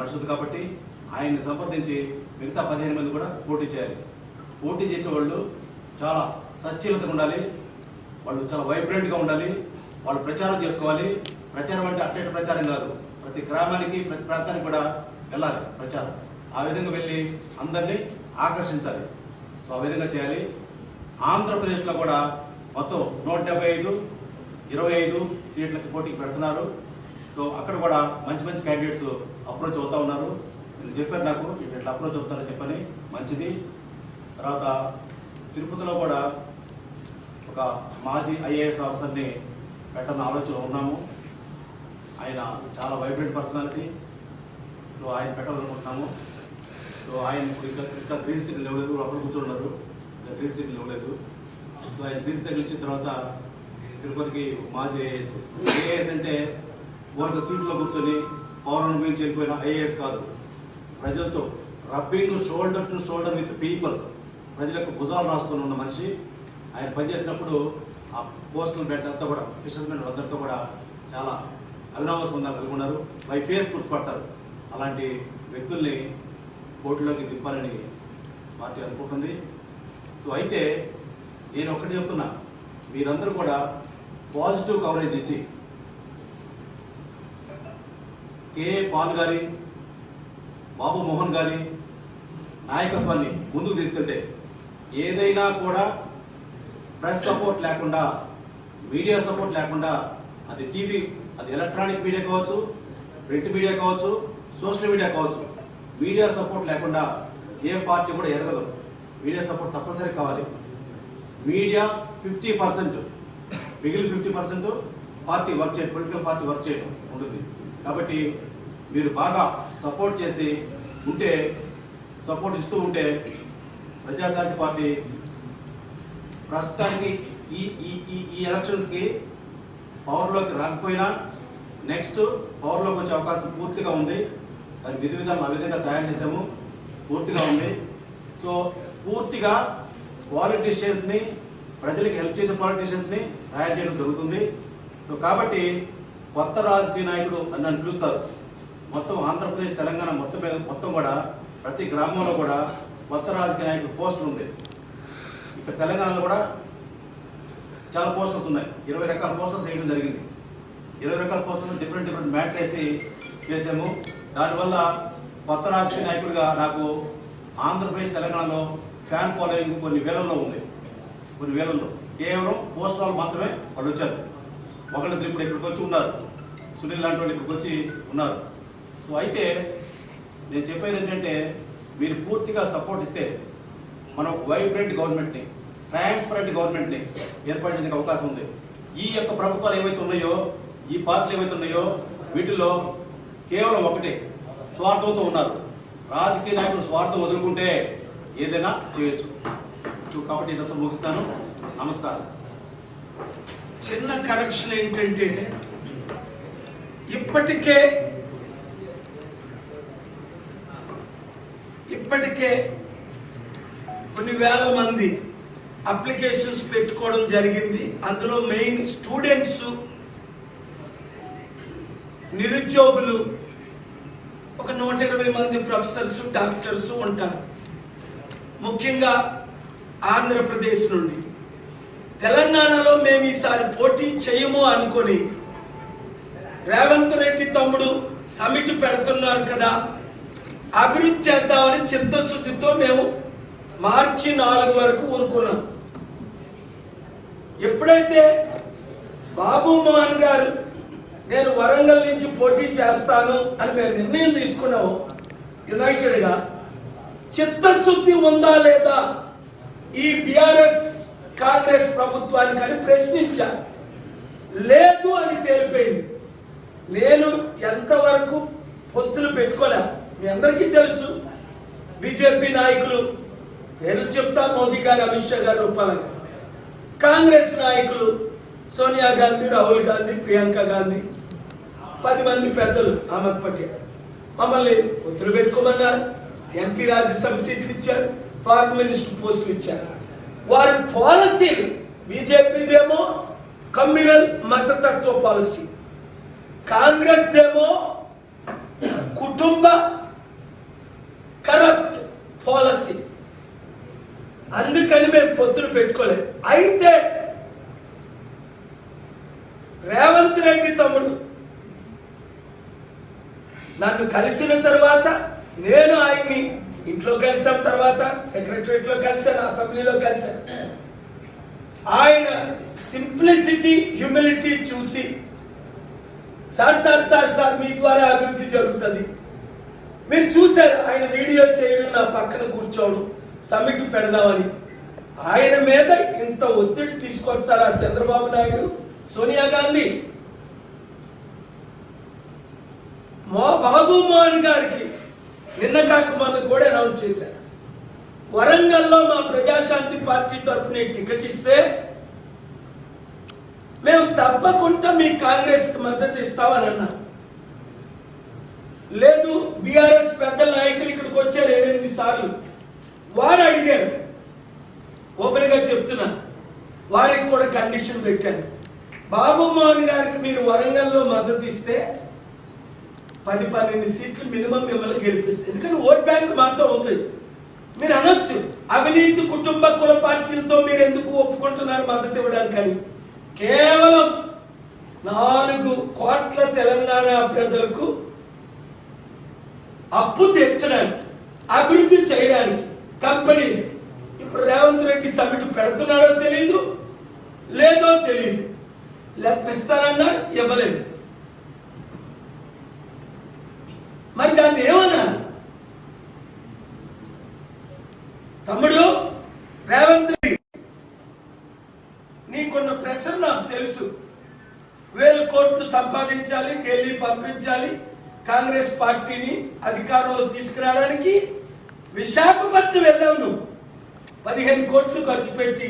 నడుస్తుంది కాబట్టి ఆయన్ని సంప్రదించి మిగతా 15 మంది కూడా పోటీ చేయాలి. పోటీ చేసే వాళ్ళు చాలా సచ్చీలతగా ఉండాలి, వాళ్ళు చాలా వైబ్రెంట్గా ఉండాలి, వాళ్ళు ప్రచారం చేసుకోవాలి. ప్రచారం అంటే అట్టేట ప్రచారం కాదు, ప్రతి గ్రామానికి ప్రతి ప్రాంతానికి కూడా వెళ్ళాలి ప్రచారం. ఆ విధంగా వెళ్ళి అందరినీ ఆకర్షించాలి. సో ఆ విధంగా చేయాలి. ఆంధ్రప్రదేశ్లో కూడా మొత్తం 175, 25 సీట్లకి పోటీకి పెడుతున్నారు. సో అక్కడ కూడా మంచి మంచి క్యాండిడేట్స్ అప్రోచ్ అవుతూ ఉన్నారు. నేను చెప్పారు నాకు ఇట్లా అప్రోచ్ అవుతారని చెప్పని, మంచిది. తర్వాత తిరుపతిలో కూడా ఒక మాజీ ఐఏఎస్ ఆఫీసర్ని పెట్టాలని ఆలోచనలో ఉన్నాము. ఆయన చాలా వైబ్రెంట్ పర్సనాలిటీ. సో ఆయన పెట్టాలనుకుంటున్నాము. సో ఆయన ఇంకా గ్రీన్ సిగ్నల్ ఇవ్వలేదు, అప్పుడు కూర్చోన్నారు, ఇంకా గ్రీన్ సిగ్నల్ ఇవ్వలేదు. సో ఆయన గ్రీన్ సిగ్నల్ ఇచ్చిన తర్వాత తిరుపతికి మాజీ ఐఏఎస్ అంటే ఒక సీట్లో కూర్చొని పవర్ అనుభవించి వెళ్ళిపోయిన ఐఏఎస్ కాదు, ప్రజలతో rubbing shoulder to shoulder with people, ప్రజలకు భుజాలు రాసుకొని ఉన్న మనిషి. ఆయన పనిచేసినప్పుడు ఆ పోస్టులు పెట్టడంతో కూడా ఫిషర్మెన్ అందరితో కూడా చాలా అభినవ సంబంధాలు కలిగి ఉన్నారు. బై ఫేస్ గుర్తుపడతారు. అలాంటి వ్యక్తుల్ని పోటీలోకి దింపాలని పార్టీ అనుకుంటుంది. సో అయితే నేను ఒక్కటి చెప్తున్నా, మీరందరూ కూడా పాజిటివ్ కవరేజ్ ఇచ్చి కే పాల్ గారి, బాబు మోహన్ గారి నాయకత్వాన్ని ముందుకు తీసుకెళ్తే ఏదైనా కూడా ప్రెస్ సపోర్ట్ లేకుండా, మీడియా సపోర్ట్ లేకుండా, అది టీవీ, అది ఎలక్ట్రానిక్ మీడియా కావచ్చు, ప్రింట్ మీడియా కావచ్చు, సోషల్ మీడియా కావచ్చు, మీడియా సపోర్ట్ లేకుండా ఏ పార్టీ కూడా ఎదగదు. మీడియా సపోర్ట్ తప్పనిసరి కావాలి. మీడియా 50%, మిగిలిన 50% పార్టీ వర్క్ చేయడం, పొలిటికల్ పార్టీ వర్క్ చేయడం ఉంటుంది. కాబట్టి మీరు బాగా సపోర్ట్ చేసి ఉంటే, సపోర్ట్ ఇస్తూ ఉంటే ప్రజాశాంతి పార్టీ ప్రస్తుతానికి ఈ ఎలక్షన్స్కి పవర్లోకి రాకపోయినా నెక్స్ట్ పవర్లోకి వచ్చే అవకాశం పూర్తిగా ఉంది. దాని విధి విధానం ఆ విధంగా తయారు చేసాము, పూర్తిగా ఉంది. సో పూర్తిగా పాలిటీషియన్స్ని, ప్రజలకు హెల్ప్ చేసే పాలిటీషియన్స్ని తయారు చేయడం జరుగుతుంది. సో కాబట్టి కొత్త రాజకీయ నాయకుడు అని నన్ను పిలుస్తారు. మొత్తం ఆంధ్రప్రదేశ్, తెలంగాణ మొత్తం కూడా ప్రతి గ్రామంలో కూడా కొత్త రాజకీయ నాయకుడు పోస్టులు ఉంది. ఇక్కడ తెలంగాణలో కూడా చాలా పోస్టర్స్ ఉన్నాయి. 20 రకాల పోస్టర్స్ వేయడం జరిగింది. 20 రకాల పోస్టర్స్ డిఫరెంట్ మ్యాటర్ వేసి చేసాము. దానివల్ల కొత్త రాజకీయ నాయకుడిగా నాకు ఆంధ్రప్రదేశ్, తెలంగాణలో ఫ్యాన్ ఫాలోయింగ్ కొన్ని వేలల్లో ఉంది. కొన్ని వేలల్లో కేవలం పోస్టర్లు మాత్రమే వాళ్ళు వచ్చారు. ఒకళ్ళిద్దరు ఇప్పుడు ఇక్కడికి వచ్చి ఉన్నారు, సునీల్ లాంటి వాళ్ళు ఇక్కడికి వచ్చి ఉన్నారు. సో అయితే నేను చెప్పేది ఏంటంటే, మీరు పూర్తిగా సపోర్ట్ ఇస్తే మనం వైబ్రెంట్ గవర్నమెంట్ని, ట్రాన్స్పరెంట్ గవర్నమెంట్ని ఏర్పాటు చేయడానికి అవకాశం ఉంది. ఈ యొక్క ప్రభుత్వాలు ఏవైతే ఉన్నాయో, ఈ పార్టీలు ఏవైతే ఉన్నాయో, వీటిల్లో కేవలం ఒకటే, స్వార్థంతో ఉన్నారు. రాజకీయ నాయకులు స్వార్థం వదులుకుంటే ఏదైనా చేయొచ్చు. కాబట్టి ఇదంతా ముగిస్తాను. నమస్కారం. చిన్న కరెక్షన్ ఏంటంటే, ఇప్పటికే కొన్ని వేల మంది అప్లికేషన్స్ పెట్టుకోవడం జరిగింది. అందులో మెయిన్ స్టూడెంట్స్, నిరుద్యోగులు, ఒక 120 మంది ప్రొఫెసర్స్, డాక్టర్స్ ఉంటారు. ముఖ్యంగా ఆంధ్రప్రదేశ్ నుండి. తెలంగాణలో మేము ఈసారి పోటీ చేయము అనుకొని రేవంత్ రెడ్డి తమ్ముడు సమిట్ పెడుతున్నారు కదా, అభివృద్ధి చేద్దామని చిత్తశుద్ధితో మేము మార్చి 4 వరకు ఊరుకున్నాం. ఎప్పుడైతే బాబు మోహన్ గారు నేను వరంగల్ నుంచి పోటీ చేస్తాను అని మేము నిర్ణయం తీసుకున్నాము, యునైటెడ్గా, చిత్తశుద్ధి ఉందా లేదా ఈ బీఆర్ఎస్ కాంగ్రెస్ ప్రభుత్వానికి అని ప్రశ్నించారు. లేదు అని తేలిపోయింది. నేను ఎంతవరకు పొత్తులు పెట్టుకోలే, మీ అందరికీ తెలుసు. బీజేపీ నాయకులు పేర్లు చెప్తా, మోదీ గారు, అమిత్ షా గారు, రూపాలంగా. కాంగ్రెస్ నాయకులు సోనియా గాంధీ, రాహుల్ గాంధీ, ప్రియాంక గాంధీ, 10 మంది పెద్దలు, అహ్మద్ పటేల్ మమ్మల్ని పొత్తులు పెట్టుకోమన్నారు. ఎంపీ రాజ్యసభ సీట్లు ఇచ్చారు, ఫారెన్ మినిస్టర్ పోస్టులు ఇచ్చారు. వారి పాలసీలు, బీజేపీదేమో కమ్యూనల్ మతతత్వ పాలసీ, కాంగ్రెస్ దేమో కుటుంబ కుటుంబ కరప్ట్ పాలసీ. అందుకని మేము పొత్తులు పెట్టుకోలేదు. అయితే రేవంత్ రెడ్డి తమ్ముడు నన్ను కలిసిన తర్వాత, నేను ఆయన్ని ఇంట్లో కలిసాం, తర్వాత సెక్రటరియట్లో కలిసాను, అసెంబ్లీలో కలిసాను. ఆయన సింప్లిసిటీ, హ్యూమిలిటీ చూసి సార్ సార్ సార్ సార్ మీ ద్వారా అభివృద్ధి జరుగుతుంది. మీరు చూశారు ఆయన వీడియో చేయడం, నా పక్కన కూర్చోవడం, సమిట్ పెడదామని. ఆయన మీద ఇంత ఒత్తిడి తీసుకొస్తారా చంద్రబాబు నాయుడు, సోనియా గాంధీ? బాబు మోహన్ గారికి నిన్న కాక మొన్న కూడా అనౌన్స్ చేశారు, వరంగల్లో మా ప్రజాశాంతి పార్టీ తరఫున టికెట్ ఇస్తే మేము తప్పకుండా మీ కాంగ్రెస్ కి మద్దతు ఇస్తామని అన్నారు. లేదు, బీఆర్ఎస్ పెద్ద నాయకులు ఇక్కడికి వచ్చారు 7-8 సార్లు, వారు అడిగారు. ఓపెన్ గా చెప్తున్నాను, వారికి కూడా కండిషన్ పెట్టాను. బాబు మోహన్ గారికి మీరు వరంగల్లో మద్దతు ఇస్తే 10-12 సీట్లు మినిమం మిమ్మల్ని గెలిపిస్తే, ఎందుకంటే ఓట్ బ్యాంక్ మాతో ఉంది. మీరు అనొచ్చు, అవినీతి కుటుంబ కుల పార్టీలతో మీరు ఎందుకు ఒప్పుకుంటున్నారు మద్దతు ఇవ్వడానికి అని. కేవలం 4 కోట్ల తెలంగాణ ప్రజలకు అప్పు తెచ్చడానికి, అభివృద్ధి చేయడానికి కంపెనీ. ఇప్పుడు రేవంత్ రెడ్డి సమిట్ పెడుతున్నాడో తెలియదు, లేదో తెలియదు. ఇస్తానన్నాడు, ఇవ్వలేదు. మరి దాన్ని ఏమన్నారు? తమ్ముడు రేవంత్ రెడ్డి, నీకున్న ప్రెషర్ నాకు తెలుసు. 1000 కోట్లు సంపాదించాలి, ఢిల్లీ పంపించాలి, కాంగ్రెస్ పార్టీని అధికారంలో తీసుకురావడానికి. విశాఖపట్నం వెళ్ళావు నువ్వు, 15 కోట్లు ఖర్చు పెట్టి.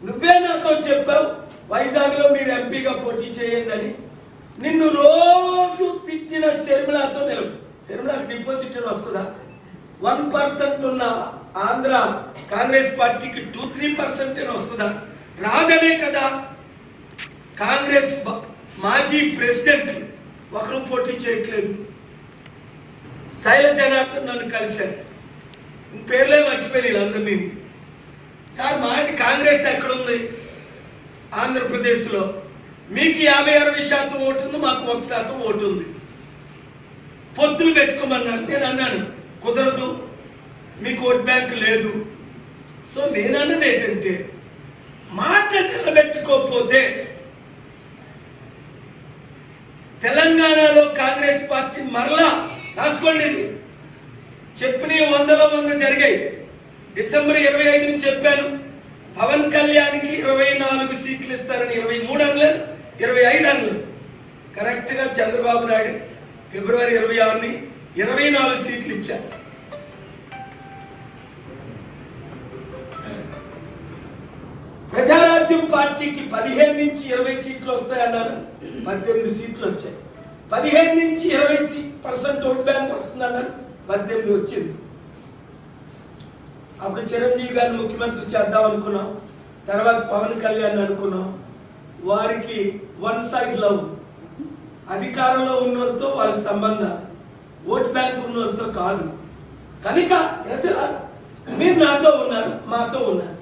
నువ్వే నాతో చెప్పావు వైజాగ్ లో మీరు ఎంపీగా పోటీ చేయండి అని. నిన్ను రోజు తిట్టిన శర్మిలాతో నిలవు. శర్మిలాకి డిపాజిట్ వస్తుందా? 1% ఉన్న ఆంధ్ర కాంగ్రెస్ పార్టీకి 2-3% వస్తుందా? రాదనే కదా కాంగ్రెస్ మాజీ ప్రెసిడెంట్ ఒకరు పోటీ చేయట్లేదు. శైలజ జనార్దన్ నన్ను కలిశారు, పేర్లే మర్చిపోయి వీళ్ళందరినీ. సార్ మాది కాంగ్రెస్ ఎక్కడుంది ఆంధ్రప్రదేశ్లో? మీకు 50-60% ఓటు ఉంది, మాకు 1% ఓటు ఉంది. పొత్తులు పెట్టుకోమన్నారు. నేను అన్నాను కుదరదు, మీకు ఓట్ బ్యాంక్ లేదు. సో నేను అన్నది ఏంటంటే, మాట నిలబెట్టుకోకపోతే తెలంగాణలో కాంగ్రెస్ పార్టీ మరలా, రాసుకోండి, ఇది చెప్పిన 100 జరిగాయి. డిసెంబర్ 25 చెప్పాను, పవన్ కళ్యాణ్కి 24 సీట్లు ఇస్తారని. 23 అనలేదు, 25 అనలేదు. కరెక్ట్ గా చంద్రబాబు నాయుడు ఫిబ్రవరి 26ని 24 సీట్లు ఇచ్చారు. ప్రజారాజ్యం పార్టీకి 15-20 సీట్లు వస్తాయన్నారు, 18 సీట్లు వచ్చాయి. 15-20% ఓట్ బ్యాంక్ వస్తుందన్నారు, 18 వచ్చింది. అప్పుడు చిరంజీవి గారిని ముఖ్యమంత్రి చేద్దాం అనుకున్నాం, తర్వాత పవన్ కళ్యాణ్ అనుకున్నాం. వారికి వన్ సైడ్ లవ్, అధికారంలో ఉన్నోళ్ళతో వాళ్ళ సంబంధం, ఓట్ బ్యాంక్ ఉన్నోళ్ళతో కాదు. కనుక ప్రజల మీరు నాతో ఉన్నారు, మాతో ఉన్నారు.